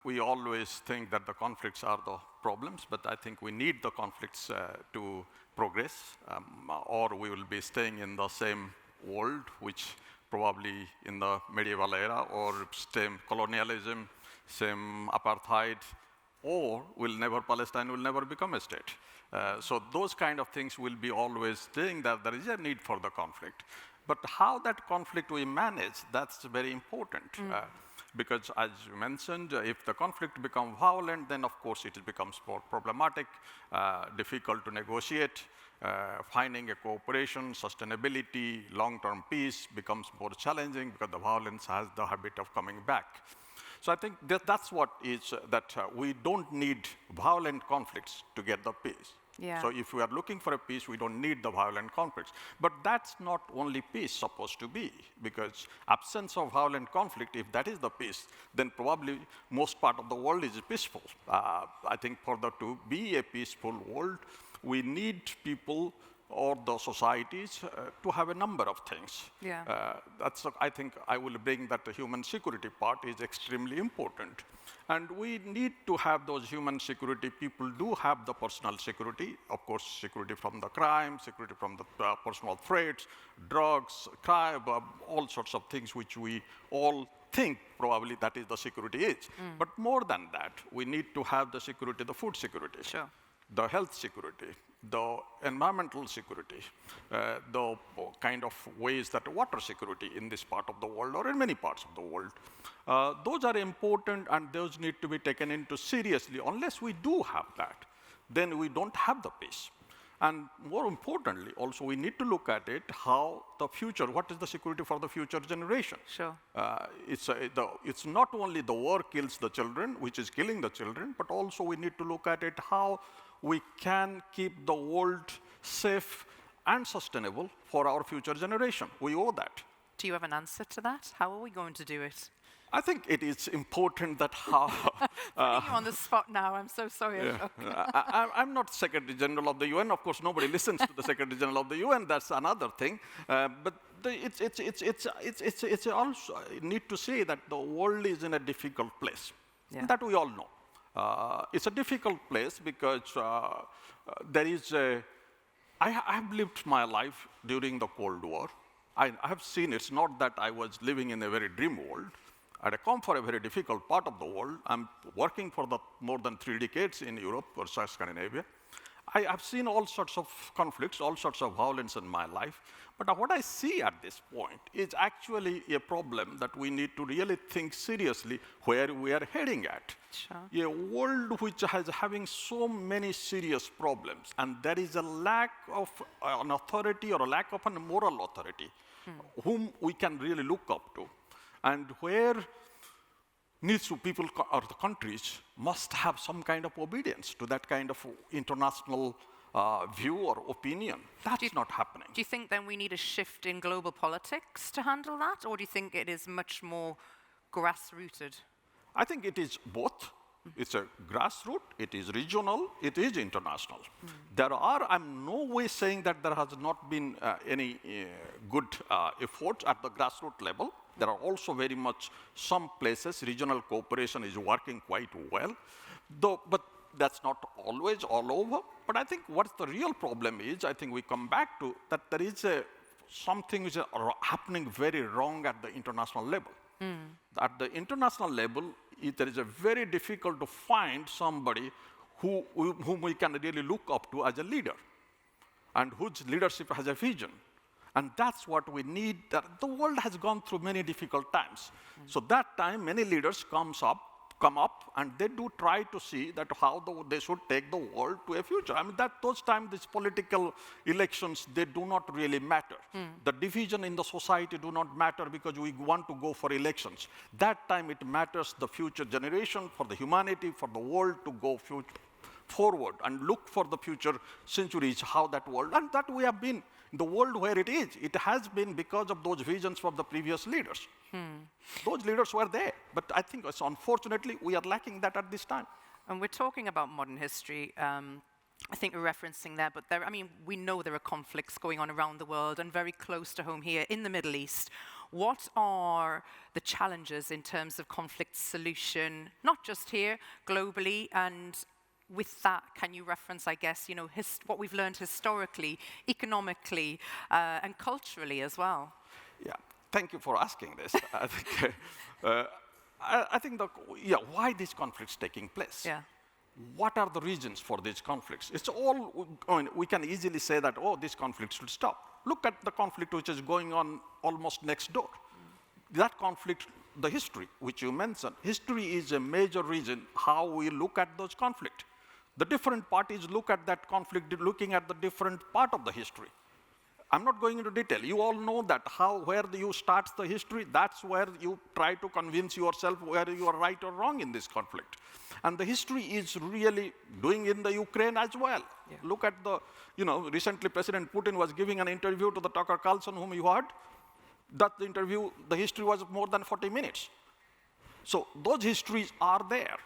We always think that the conflicts are the problems, but I think we need the conflicts to progress, or we will be staying in the same world, which probably in the medieval era, or same colonialism, same apartheid, or Palestine will never become a state. So those kind of things will be always staying there. There is a need for the conflict. But how that conflict we manage, that's very important. Because as you mentioned, if the conflict becomes violent, then of course it becomes more problematic, difficult to negotiate, finding a cooperation, sustainability, long-term peace becomes more challenging because the violence has the habit of coming back. So I think that's what is that we don't need violent conflicts to get the peace. Yeah. So if we are looking for a peace, we don't need the violent conflicts. But that's not only peace supposed to be, because absence of violent conflict, if that is the peace, then probably most part of the world is peaceful. I think for to be a peaceful world, we need people or the societies to have a number of things. Yeah. I think I will bring that the human security part is extremely important. And we need to have those human security. People do have the personal security, of course, security from the crime, security from the personal threats, drugs, crime, all sorts of things which we all think probably that is the security is. But more than that, we need to have the security, the food security. Sure. The health security, the environmental security, the kind of ways that water security in this part of the world or in many parts of the world. Those are important and those need to be taken into seriously. Unless we do have that, then we don't have the peace. And more importantly, also we need to look at it how the future, what is the security for the future generation? Sure. It's not only the war kills the children, which is killing the children, but also we need to look at it how we can keep the world safe and sustainable for our future generation. We owe that. Do you have an answer to that? How are we going to do it? I think it is important that how... Putting you on the spot now, I'm so sorry. Yeah. I'm not Secretary General of the UN. Of course, nobody listens to the Secretary General of the UN. That's another thing. But it's also need to say that the world is in a difficult place. Yeah. That we all know. It's a difficult place because there is a... I have lived my life during the Cold War. I have seen it's not that I was living in a very dream world. I come from a very difficult part of the world. I'm working for more than 3 decades in Europe or Scandinavia. I have seen all sorts of conflicts, all sorts of violence in my life. But what I see at this point is actually a problem that we need to really think seriously where we are heading at. Sure. A world which is having so many serious problems, and there is a lack of an authority or a lack of a moral authority whom we can really look up to. And where people or the countries must have some kind of obedience to that kind of international view or opinion. That's not happening. Do you think then we need a shift in global politics to handle that? Or do you think it is much more grassrooted? I think it is both. It's a grassroots, it is regional, it is international. I'm no way saying that there has not been any good efforts at the grassroots level. There are also very much some places regional cooperation is working quite well, but that's not always all over. But I think what the real problem is, I think we come back to that there is something which is happening very wrong at the international level. At the international level, there is a very difficult to find somebody whom we can really look up to as a leader and whose leadership has a vision. And that's what we need. The world has gone through many difficult times. So that time, many leaders come up, and they do try to see that how they should take the world to a future. I mean, those times, these political elections, they do not really matter. The division in the society do not matter because we want to go for elections. That time, it matters the future generation, for the humanity, for the world to go forward and look for the future centuries, how that world, and that we have been the world where it is. It has been because of those visions from the previous leaders. Those leaders were there, but I think unfortunately we are lacking that at this time. And we're talking about modern history. I think we're referencing there, but we know there are conflicts going on around the world and very close to home here in the Middle East. What are the challenges in terms of conflict solution, not just here, globally, and with that, can you reference, I guess, what we've learned historically, economically, and culturally as well? Yeah, thank you for asking this. I think, I think why these conflicts taking place? Yeah. What are the reasons for these conflicts? It's all, we can easily say that, oh, this conflict should stop. Look at the conflict which is going on almost next door. That conflict, the history which you mentioned, history is a major reason how we look at those conflicts. The different parties look at that conflict looking at the different part of the history. I'm not going into detail. You all know that where you start the history, that's where you try to convince yourself whether you are right or wrong in this conflict. And the history is really doing in the Ukraine as well. Yeah. Look at recently President Putin was giving an interview to the Tucker Carlson, whom you heard. That interview, the history was more than 40 minutes. So those histories are there.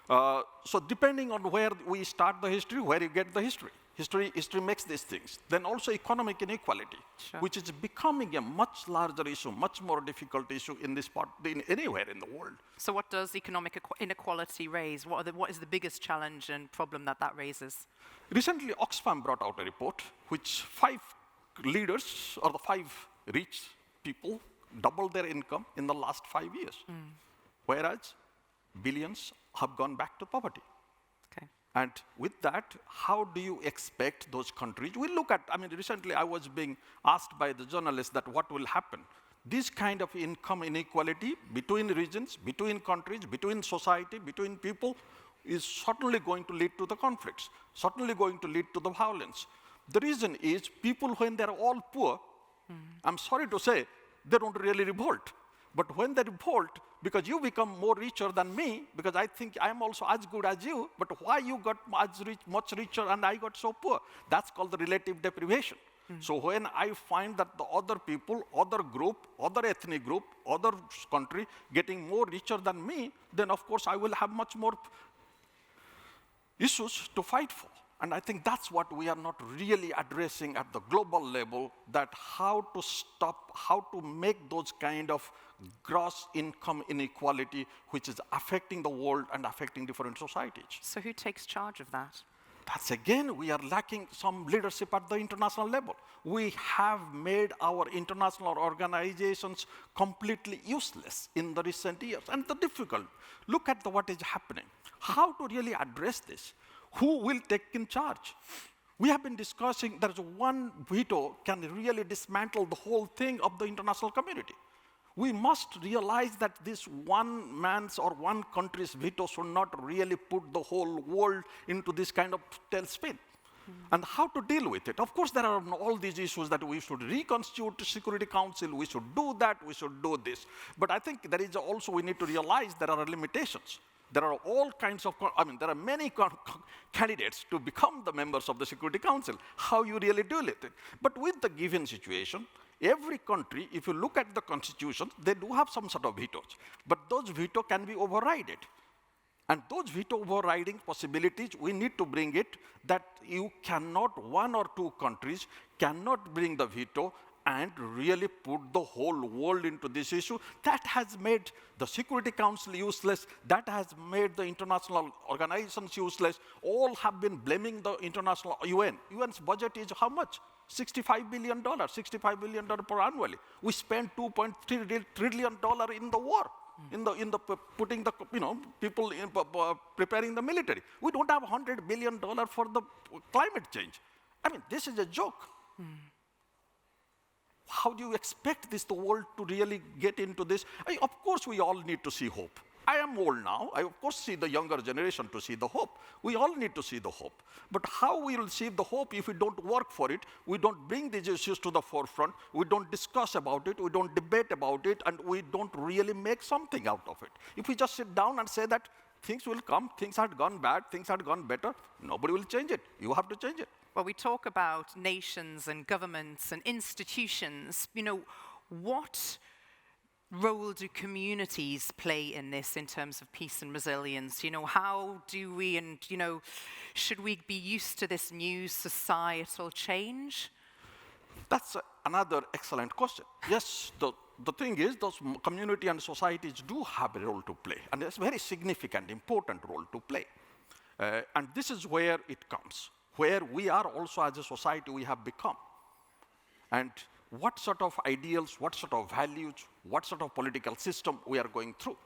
So depending on where we start the history, where you get the history. History makes these things. Then also economic inequality, sure, which is becoming a much larger issue, much more difficult issue in this part, anywhere in the world. So what does economic inequality raise? What is the biggest challenge and problem that raises? Recently, Oxfam brought out a report which 5 leaders, or the 5 rich people, doubled their income in the last 5 years. Whereas billions have gone back to poverty. Okay. And with that, how do you expect those countries? We look at, recently I was being asked by the journalists that what will happen. This kind of income inequality between regions, between countries, between society, between people is certainly going to lead to the conflicts, certainly going to lead to the violence. The reason is people, when they're all poor, I'm sorry to say, they don't really revolt. But when they revolt, because you become more richer than me, because I think I'm also as good as you, but why you got much richer and I got so poor? That's called the relative deprivation. So when I find that the other people, other group, other ethnic group, other country getting more richer than me, then of course I will have much more issues to fight for. And I think that's what we are not really addressing at the global level, that how to stop, how to make those kind of gross income inequality, which is affecting the world and affecting different societies. So who takes charge of that? That's again, we are lacking some leadership at the international level. We have made our international organizations completely useless in the recent years. And the difficult, look at what is happening. How to really address this? Who will take in charge? We have been discussing that one veto can really dismantle the whole thing of the international community. We must realize that this one man's or one country's veto should not really put the whole world into this kind of tailspin. And how to deal with it? Of course, there are all these issues that we should reconstitute the Security Council, we should do that, we should do this. But I think there is also, we need to realize there are limitations. There are all kinds of, there are many candidates to become the members of the Security Council. How you really deal with it? But with the given situation, every country, if you look at the constitution, they do have some sort of vetoes. But those vetoes can be overridden. And those veto overriding possibilities, we need to bring it that you cannot, one or two countries cannot bring the veto and really put the whole world into this issue. That has made the Security Council useless. That has made the international organizations useless. All have been blaming the international UN. UN's budget is how much? $65 billion per annually. We spend $2.3 trillion in the war, in the putting the people in preparing the military. We don't have $100 billion for the climate change. This is a joke. How do you expect the world to really get into this? Of course, we all need to see hope. I am old now. I, of course, see the younger generation to see the hope. We all need to see the hope. But how we will see the hope if we don't work for it, we don't bring these issues to the forefront, we don't discuss about it, we don't debate about it, and we don't really make something out of it. If we just sit down and say that things will come, things had gone bad, things had gone better, nobody will change it. You have to change it. Well, we talk about nations and governments and institutions. What role do communities play in this in terms of peace and resilience? How do we, and should we be used to this new societal change? That's another excellent question. Yes, the thing is, those community and societies do have a role to play, and it's a very significant, important role to play. And this is where it comes, where we are also as a society we have become. And what sort of ideals, what sort of values, what sort of political system we are going through.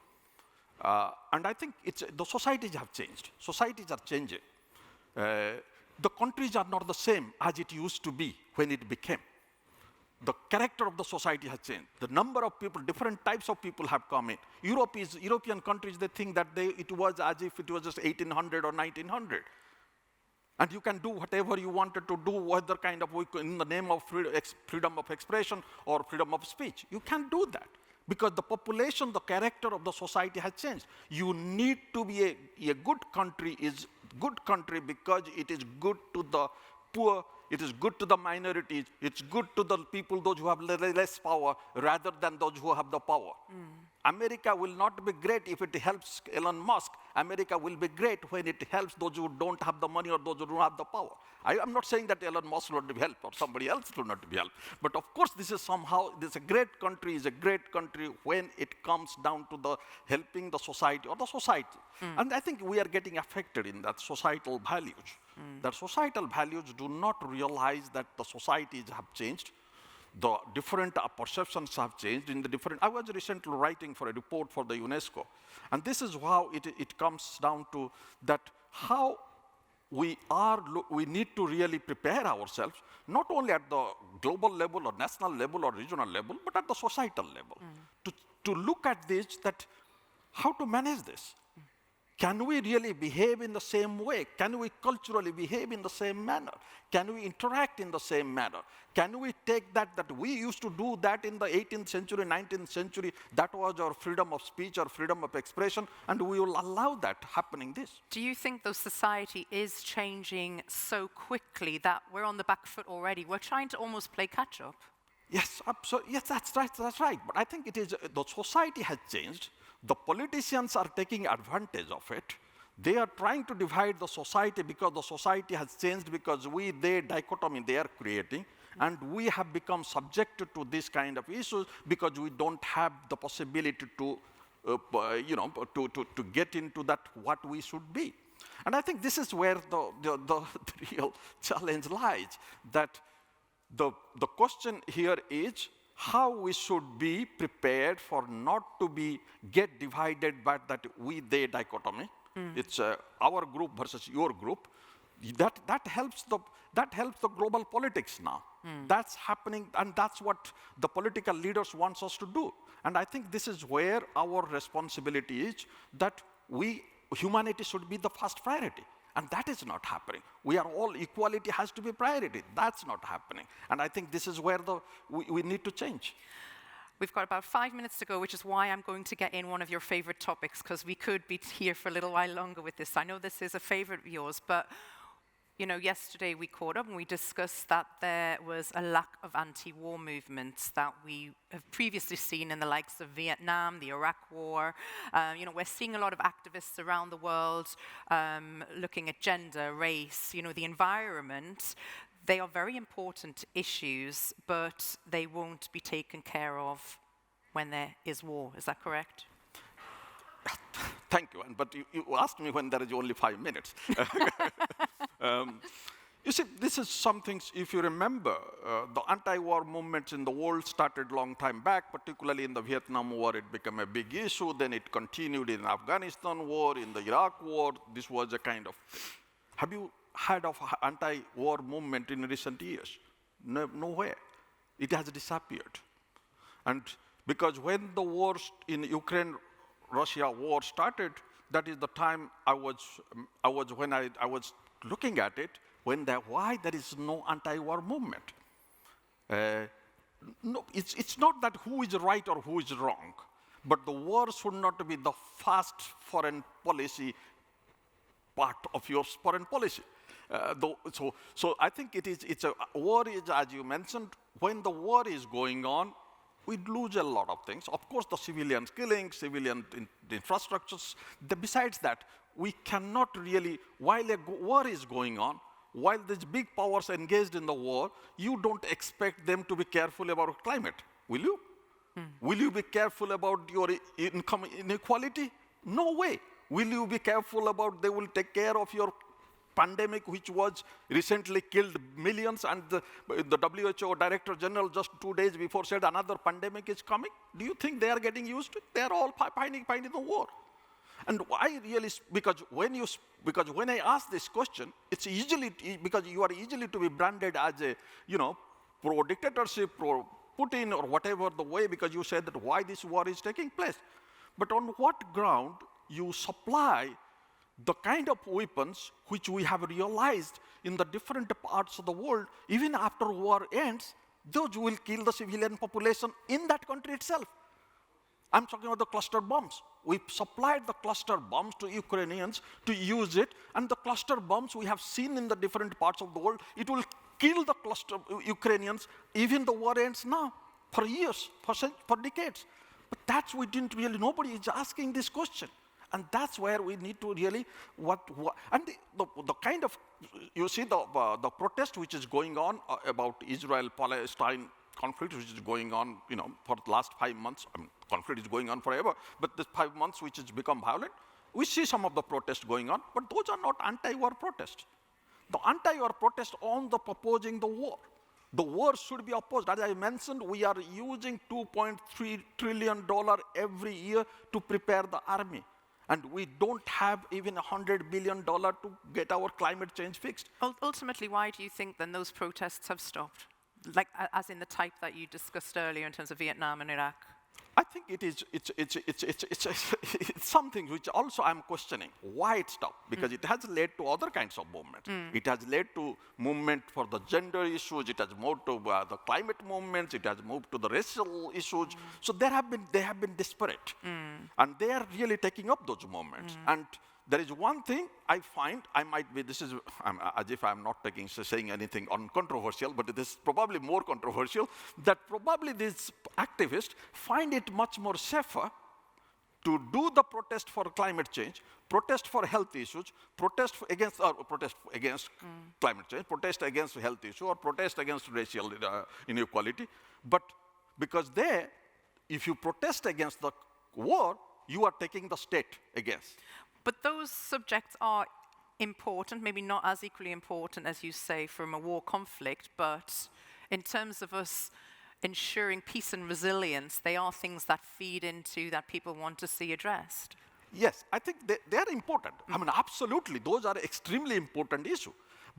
And I think the societies have changed. Societies are changing. The countries are not the same as it used to be when it became. The character of the society has changed. The number of people, different types of people have come in. European countries, they think that it was as if it was just 1800 or 1900. And you can do whatever you wanted to do, whether kind of in the name of freedom of expression or freedom of speech. You can't do that because the population, the character of the society has changed. You need to be a good country is good country because it is good to the poor, it is good to the minorities, it's good to the people, those who have less power, rather than those who have the power. America will not be great if it helps Elon Musk. America will be great when it helps those who don't have the money or those who don't have the power. I am not saying that Elon Musk will not be helped or somebody else will not be helped. But of course, this is a great country is a great country when it comes down to the helping the society or the society. And I think we are getting affected in that societal values. That societal values do not realize that the societies have changed. The different perceptions have changed in the different. I was recently writing for a report for the UNESCO, and this is how it comes down to that how we need to really prepare ourselves, not only at the global level or national level or regional level, but at the societal level, to look at this, that how to manage this. Can we really behave in the same way? Can we culturally behave in the same manner? Can we interact in the same manner? Can we take that we used to do that in the 18th century, 19th century, that was our freedom of speech or freedom of expression, and we will allow that happening this. Do you think the society is changing so quickly that we're on the back foot already? We're trying to almost play catch up. Yes, absolutely. Yes, that's right. But I think it is the society has changed. The politicians are taking advantage of it. They are trying to divide the society because the society has changed because they dichotomy they are creating, and we have become subjected to this kind of issues because we don't have the possibility to get into that what we should be. And I think this is where the real challenge lies, that the question here is how we should be prepared for not to get divided by that we-they dichotomy. It's our group versus your group. That helps the global politics now. That's happening, and that's what the political leaders want us to do. And I think this is where our responsibility is, that humanity should be the first priority. And that is not happening. We are all, equality has to be priority. That's not happening. And I think this is where we need to change. We've got about 5 minutes to go, which is why I'm going to get in one of your favorite topics, because we could be here for a little while longer with this. I know this is a favorite of yours, but yesterday we caught up and we discussed that there was a lack of anti-war movements that we have previously seen in the likes of Vietnam, the Iraq War. We're seeing a lot of activists around the world looking at gender, race, the environment. They are very important issues, but they won't be taken care of when there is war. Is that correct? Thank you. But you asked me when there is only 5 minutes. You see, this is something, if you remember, the anti-war movements in the world started long time back, particularly in the Vietnam War. It became a big issue. Then it continued in the Afghanistan War, in the Iraq War. This was a kind of... Have you heard of anti-war movement in recent years? No, nowhere. It has disappeared. And because when the war in Ukraine-Russia war started, that is the time I was looking at it, why there is no anti-war movement. No, it's not that who is right or who is wrong, but the war should not be the first foreign policy part of your foreign policy. So I think it's a war is, as you mentioned, when the war is going on, we lose a lot of things. Of course, the civilian killing, civilian infrastructures. Besides that, we cannot really, while a war is going on, while these big powers engaged in the war, you don't expect them to be careful about climate, will you? Will you be careful about your income inequality? No way. Will you be careful about they will take care of your pandemic, which was recently killed millions, and the WHO Director General just 2 days before said another pandemic is coming? Do you think they are getting used to it? They are all finding the war. And I really, because when I ask this question, it's easily, because you are easily to be branded as a, pro-dictatorship, pro-Putin, or whatever the way, because you said that why this war is taking place. But on what ground you supply the kind of weapons which we have realized in the different parts of the world, even after war ends, those will kill the civilian population in that country itself. I'm talking about the cluster bombs. We supplied the cluster bombs to Ukrainians to use it, and the cluster bombs we have seen in the different parts of the world, it will kill the cluster Ukrainians, even the war ends now, for years, for decades. But that's, we didn't really, nobody is asking this question. And that's where we need to really, and the kind of, you see the protest which is going on about Israel-Palestine conflict, which is going on, for the last 5 months. I mean, conflict is going on forever, but this 5 months which has become violent, we see some of the protests going on, but those are not anti-war protests. The anti-war protests on the opposing the war. The war should be opposed. As I mentioned, we are using $2.3 trillion every year to prepare the army. And we don't have even $100 billion to get our climate change fixed. Ultimately, why do you think then those protests have stopped? Like, as in the type that you discussed earlier in terms of Vietnam and Iraq? I think it's something which also I'm questioning why it stopped, because it has led to other kinds of movements. It has led to movement for the gender issues. It has moved to the climate movements. It has moved to the racial issues. So they have been disparate, and they are really taking up those movements. And there is one thing I find, as if I'm not saying anything uncontroversial, but it is probably more controversial, that probably these activists find it much more safer to do the protest for climate change, protest for health issues, protest against climate change, protest against health issue, or protest against racial inequality. But because if you protest against the war, you are taking the state against. But those subjects are important, maybe not as equally important as you say from a war conflict, but in terms of us ensuring peace and resilience, they are things that feed into that people want to see addressed. Yes, I think they are important. I mean, absolutely, those are extremely important issues.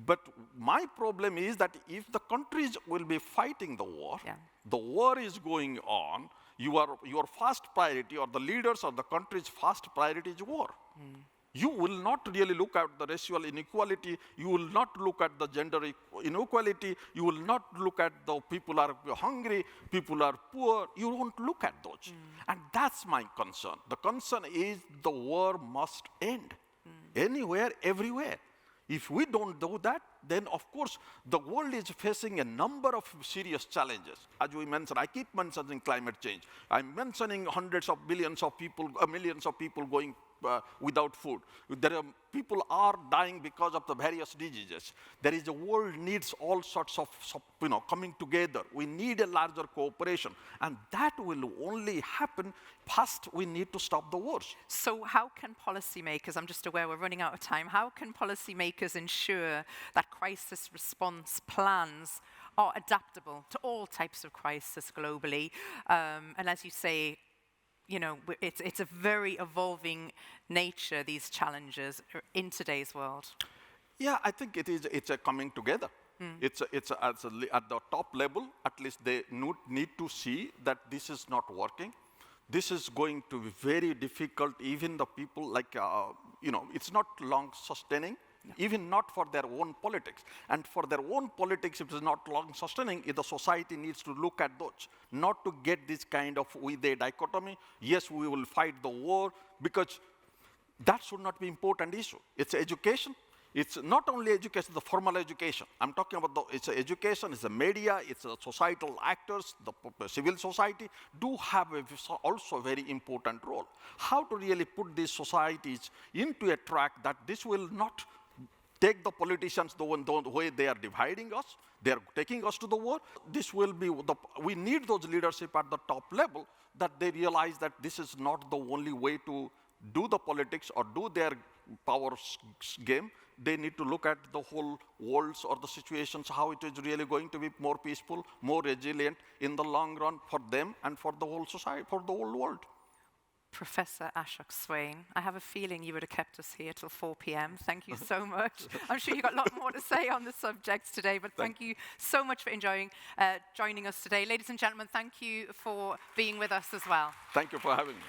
But my problem is that if the countries will be fighting the war, the war is going on, your first priority, or the leaders of the country's first priority is war. You will not really look at the racial inequality. You will not look at the gender inequality. You will not look at the people are hungry, people are poor. You won't look at those. And that's my concern. The concern is the war must end. Anywhere, everywhere. If we don't do that, then of course the world is facing a number of serious challenges. As we mentioned, I keep mentioning climate change. I'm mentioning hundreds of billions of people, millions of people going without food. People are dying because of the various diseases. The world needs all sorts of coming together. We need a larger cooperation, and that will only happen. First, we need to stop the wars. So how can policymakers, I'm just aware we're running out of time, how can policymakers ensure that crisis response plans are adaptable to all types of crisis globally? And as you say, it's a very evolving nature, these challenges in today's world. Yeah, I think it's a coming together. It's at the top level, at least they need to see that this is not working. This is going to be very difficult. Even the people it's not long sustaining. Even not for their own politics. And for their own politics, if it is not long-sustaining, the society needs to look at those, not to get this kind of with-a dichotomy. Yes, we will fight the war, because that should not be an important issue. It's education. It's not only education, the formal education. I'm talking about it's education, it's the media, it's the societal actors, the civil society do have also a very important role. How to really put these societies into a track that this will not take the politicians the way they are dividing us, they are taking us to the war. This will be, we need those leadership at the top level that they realize that this is not the only way to do the politics or do their power game. They need to look at the whole worlds or the situations, how it is really going to be more peaceful, more resilient in the long run for them and for the whole society, for the whole world. Professor Ashok Swain, I have a feeling you would have kept us here till 4 p.m. Thank you so much. I'm sure you've got a lot more to say on the subjects today, but thank you so much for joining us today. Ladies and gentlemen, thank you for being with us as well. Thank you for having me.